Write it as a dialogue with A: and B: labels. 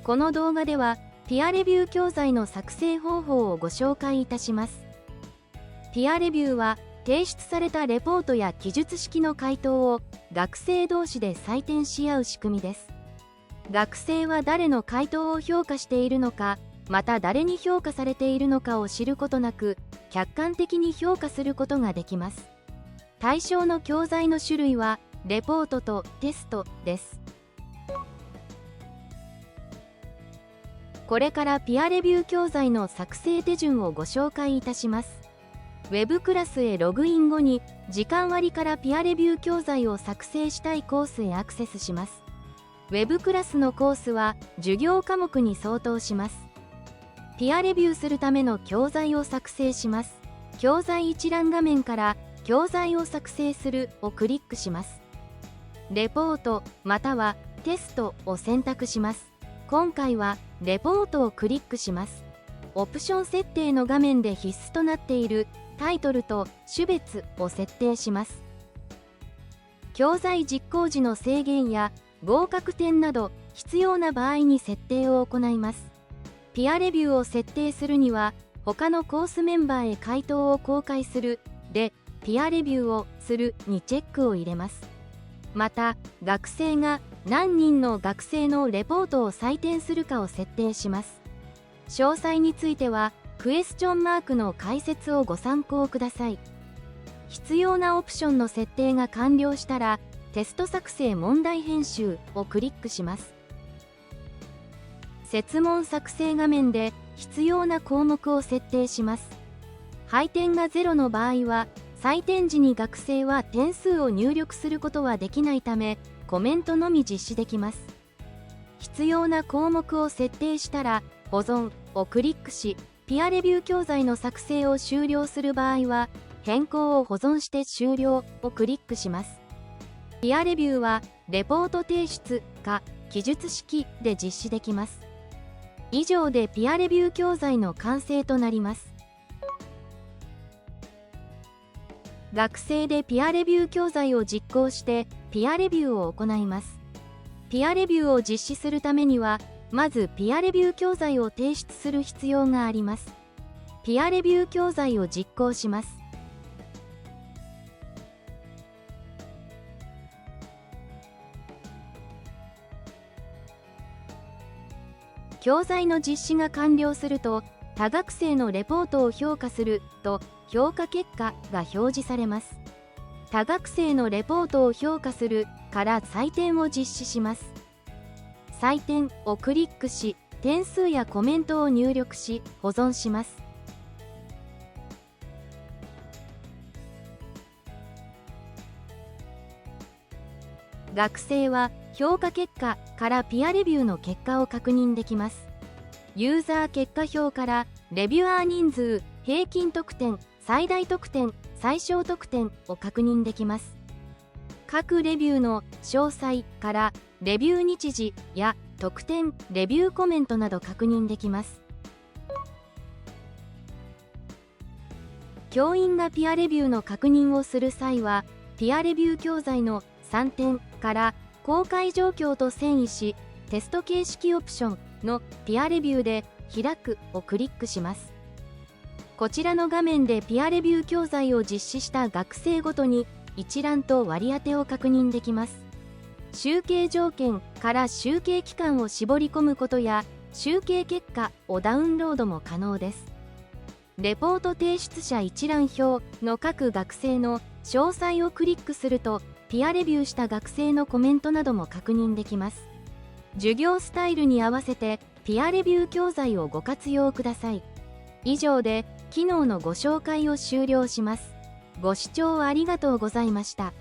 A: この動画では、ピアレビュー教材の作成方法をご紹介いたします。ピアレビューは、提出されたレポートや記述式の回答を学生同士で採点し合う仕組みです。学生は誰の回答を評価しているのか、また誰に評価されているのかを知ることなく、客観的に評価することができます。対象の教材の種類は、レポートとテストです。これからピアレビュー教材の作成手順をご紹介いたします。Web クラスへログイン後に、時間割からピアレビュー教材を作成したいコースへアクセスします。Web クラスのコースは、授業科目に相当します。ピアレビューするための教材を作成します。教材一覧画面から、教材を作成するをクリックします。レポート、またはテストを選択します。今回は、レポートをクリックします。オプション設定の画面で必須となっている、タイトルと種別を設定します。教材実行時の制限や合格点など必要な場合に設定を行います。ピアレビューを設定するには、他のコースメンバーへ回答を公開するで、ピアレビューをするにチェックを入れます。また、学生が何人の学生のレポートを採点するかを設定します。詳細については、クエスチョンマークの解説をご参考ください。必要なオプションの設定が完了したら、テスト作成問題編集をクリックします。設問作成画面で必要な項目を設定します。配点が0の場合は、採点時に学生は点数を入力することはできないため、コメントのみ実施できます。必要な項目を設定したら、保存をクリックし、ピアレビュー教材の作成を終了する場合は、変更を保存して終了をクリックします。ピアレビューは、レポート提出か記述式で実施できます。以上でピアレビュー教材の完成となります。学生でピアレビュー教材を実行して、ピアレビューを行います。ピアレビューを実施するためには、まずピアレビュー教材を提出する必要があります。ピアレビュー教材を実行します。教材の実施が完了すると、他学生のレポートを評価すると、評価結果が表示されます。他学生のレポートを評価するから採点を実施します。採点をクリックし、点数やコメントを入力し、保存します。学生は評価結果からピアレビューの結果を確認できます。ユーザー結果表からレビュアー人数、平均得点、最大得点、最小得点を確認できます。各レビューの詳細からレビュー日時や得点、レビューコメントなど確認できます。教員がピアレビューの確認をする際は、ピアレビュー教材の3点から公開状況と遷移し、テスト形式オプションのピアレビューで開くをクリックします。こちらの画面でピアレビュー教材を実施した学生ごとに一覧と割り当てを確認できます。集計条件から集計期間を絞り込むことや、集計結果をダウンロードも可能です。レポート提出者一覧表の各学生の詳細をクリックすると、ピアレビューした学生のコメントなども確認できます。授業スタイルに合わせて、ピアレビュー教材をご活用ください。以上で、機能のご紹介を終了します。ご視聴ありがとうございました。